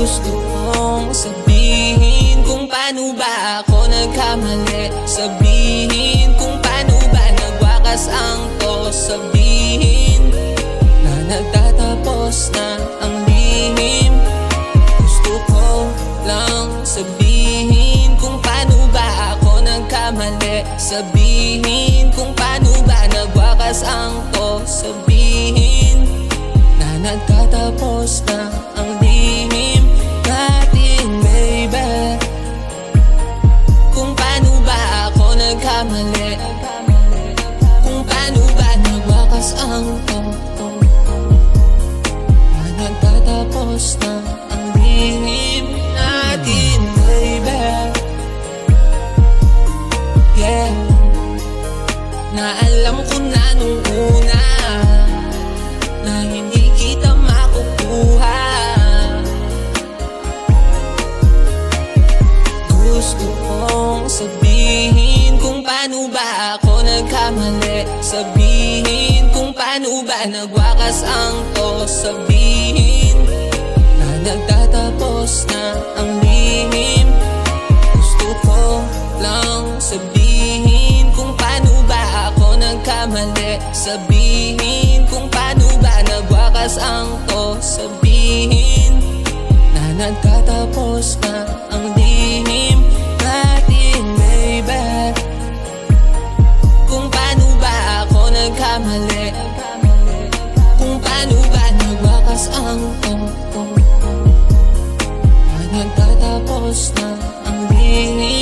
Gusto kong sabihin kung paano ba ako nagkamali. Sabihin kung paano ba nagwakas ang to. Sabihin na nagtatapos na ang lihim. Gusto ko lang sabihin kung paano ba ako nagkamali. Sabihin kung paano ba nagwakas ang to. Sabihin na nagtatapos na ang lihim natin, baby. Kung paano ba ako nagkamali. Kung paano ba nagwakas ang to. Na nagtatapos na ang lihim natin, baby. Yeah. Na alam ko na nung una na hindi kita makukuha. Gusto kong sabihin kung paano ba ako nagkamali. Sabihin kung paano ba nagwakas ang to. Sabihin na nagtatapos na ang lihim. Gusto ko lang sabihin kung paano ba ako nagkamali. Sabihin kung paano ba nagwakas ang to. Sabihin na nagtatapos na ang lihim natin, baby. Kung paano ba ako nagkamali. Kung paano ba nagwakas ang to. Na nagtatapos na ang lihim